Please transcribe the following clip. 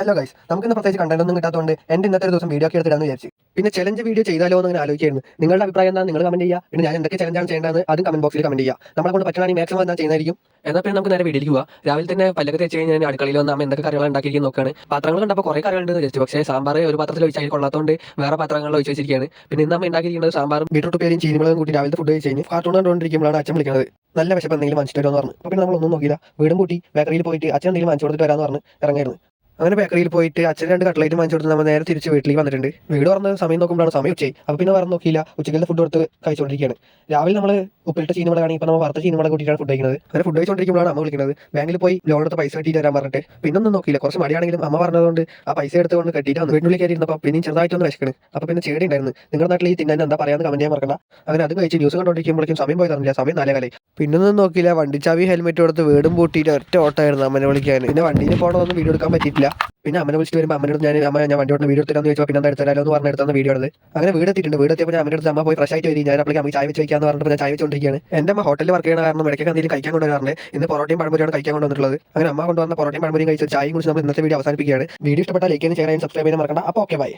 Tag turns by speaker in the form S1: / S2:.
S1: Hello guys, നമുക്കിന്ന് പ്രത്യേകിച്ച് content ഒന്നും കിട്ടാത്തതുകൊണ്ട് എൻ്റെ ഇന്നത്തെ ഒരു ദിവസം വീഡിയോ ഒക്കെ എടുത്തിടാന്ന് വിചാരിച്ചു. പിന്നെ ചലഞ്ച് വീഡിയോ ചെയ്താലോ എന്ന് അങ്ങനെ ആലോചിക്കായിരുന്നു. നിങ്ങളുടെ അഭിപ്രായം എന്താ? നിങ്ങൾ കമന്റ് ചെയ്യുക. പിന്നെ ഞാൻ എന്തൊക്കെ ചലഞ്ചാണ് ചെയ്യേണ്ടത് അതും കമന്റ് ബോക്സിൽ കമന്റ് ചെയ്യുക. നമ്മളെ കൊണ്ട് പറ്റുകയാണെങ്കിൽ മാക്സിമം എന്താ ചെയ്യുന്നതായിരിക്കും. എന്നാൽ പിന്നെ നമുക്ക് നേരെ വീഡിയോയിൽ പോവുക. രാവിലെ തന്നെ പല്ലൊക്കെ തേച്ച് കഴിഞ്ഞാൽ അടുക്കളയിൽ വന്ന് അമ്മ എന്തൊക്കെ കറികൾ ഉണ്ടാക്കിയിരിക്കും നോക്കുകയാണ്. പാത്രങ്ങൾ കണ്ടപ്പോൾ കുറേ കറികളുണ്ടെന്ന് വിചാരിച്ചു. പക്ഷേ സാമ്പാർ ഒരു പാത്രത്തിൽ ഒഴിച്ചാൽ കൊള്ളാത്തതുകൊണ്ട് വേറെ പാത്രങ്ങളിൽ ഒഴിച്ച് വെച്ചിരിക്കുകയാണ്. പിന്നെ ഇന്ന് അമ്മ ഉണ്ടാക്കിയിരിക്കുന്നത് സാമ്പാറും ബീട്രൂട്ട് പേരും ചീനിമുളകും കൂട്ടി രാവിലത്തെ ഫുഡ് കഴിച്ച് കഴിഞ്ഞ് കാർട്ടൂൺ കണ്ടുകൊണ്ടിരിക്കുമ്പോഴാണ് അച്ഛൻ വിളിക്കുന്നത്. നല്ല വിശപ്പ് എന്തെങ്കിലും വാങ്ങിച്ചിട്ട് വരുമെന്ന് പറഞ്ഞു. അപ്പോൾ പിന്നെ നമ്മളൊന്നും നോക്കിയില്ല, വീടും കൂട്ടി ബേക്കറിയിൽ പോയിട്ട് അച്ഛൻ എന്തെങ്കിലും വാങ്ങിച്ചു കൊടുത്തിട്ട് വരാമെന്ന് പറഞ്ഞ് ഇറങ്ങിയിരുന്നു. അങ്ങനെ ബേക്കറിയിൽ പോയിട്ട് അച്ഛൻ 2 കട്ട്ലേറ്റ് വാങ്ങിച്ചു കൊടുത്ത് നമ്മൾ നേരെ തിരിച്ച് വീട്ടിലേക്ക് വന്നിട്ടുണ്ട്. വീട് തുറന്ന് സമയം നോക്കുമ്പോഴാണ് സമയം ഉച്ചയായി. അപ്പോൾ പിന്നെ വേറെ നോക്കിയില്ല, ഉച്ചക്കത്തെ ഫുഡ് കൊടുത്ത് കഴിച്ചുകൊണ്ടിരിക്കുകയാണ്. രാവിലെ നമ്മൾ ഉപ്പിലിട്ട ചീനിമുളകാണെങ്കിൽ ഇപ്പോൾ നമ്മൾ വറുത്ത ചീനിമുളക് കൂട്ടിയിട്ടാണ് ഫുഡ് കഴിക്കുന്നത്. അങ്ങനെ ഫുഡ് കഴിച്ചുകൊണ്ടിരിക്കുമ്പോഴാണ് അമ്മ വിളിക്കുന്നത്. ബാങ്കിൽ പോയി ലോൺ എടുത്ത് പൈസ കെട്ടിയിട്ട് വരാൻ പറഞ്ഞിട്ട് പിന്നൊന്നും നോക്കിയില്ല. കുറച്ച് മടിയാണെങ്കിലും അമ്മ പറഞ്ഞതുകൊണ്ട് ആ പൈസ എടുത്തുകൊണ്ട് കെട്ടിയിട്ട് വന്നു. വീട്ടിനുള്ളിൽ കയറിയിരുന്നപ്പോൾ പിന്നെയും ചെറുതായിട്ടൊന്ന് വിശക്കണ്. അപ്പോൾ പിന്നെ ചേടി ഉണ്ടായിരുന്നു. നിങ്ങളുടെ നാട്ടിൽ ഈ തിന്നാൻ എന്താ പറയാന്ന് കമന്റ് ചെയ്യാൻ മറക്കണ്ട. അങ്ങനെ അത് കഴിച്ച് ന്യൂസ് കണ്ടുകൊണ്ടിരിക്കുമ്പോഴേക്കും സമയം പോയി തന്നില്ല. സമയം 4:15. പിന്നൊന്നും നോക്കിയില്ല, വണ്ടിച്ചാവി ഹെൽമെറ്റ് കൊടുത്ത് വീടും പൂട്ടിയിട്ട് ഒറ്റ ഓട്ടമായിരുന്നു അമ്മനെ വിളിക്കാൻ. പിന്നെ വണ്ടിയിൽ പോകണമെന്നൊന്നും വീഡിയോ എടുക്കാൻ പറ്റിയിട്ടില്ല. പിന്നെ അമ്മനെ വിളിച്ചിട്ട് വരുമ്പോൾ അമ്മനോട് ഞാൻ വണ്ടി ഓടുന്ന വീഡിയോ എടുത്തിട്ടാന്ന് ചോദിച്ചാൽ പിന്നെ എന്താ എടുത്തരാലോ എന്ന് പറഞ്ഞ് എടുത്തുന്ന വീഡിയോ ആണ്. അങ്ങനെ വീട് എത്തിയിട്ടുണ്ട്. വീട് എത്തിയപ്പോൾ അമ്മയുടെ അടുത്ത് അമ്മ പോയി ഫ്രഷ് ആയിട്ട് വരും. ഞാൻ അപ്പോഴേക്കും അമ്മ ചായ വെച്ച് വയ്ക്കാന്ന് പറഞ്ഞിട്ട് ഞാൻ ചായ വെച്ചുകൊണ്ടിരിക്കുകയാണ്. എൻ്റെ അമ്മ ഹോട്ടലിൽ വർക്ക് ചെയ്യുന്ന കാരണം ഇടയ്ക്കൊക്കെ എന്തെങ്കിലും കഴിക്കാൻ കൊണ്ടുവരാറുണ്ട്. ഇന്ന് പൊറോട്ടയും പഴംപൊരിയാണ് കഴിക്കാൻ കൊണ്ടുവന്നിട്ടുള്ളത്. അങ്ങനെ അമ്മ കൊണ്ടുവന്ന പൊറോട്ടയും പഴംപൊരിയും കഴിച്ച് ചായയും കുറിച്ച് നമ്മൾ ഇന്നത്തെ വീഡിയോ അവസാനിപ്പിക്കുകയാണ്. വീഡിയോ ഇഷ്ടപ്പെട്ടാൽ ലൈക്ക് ചെയ്യാനും ഷെയർ ചെയ്യാനും സബ്സ്ക്രൈബ് ചെയ്യാൻ മറക്കണ്ട. അപ്പോൾ ഓക്കെ, ബൈ.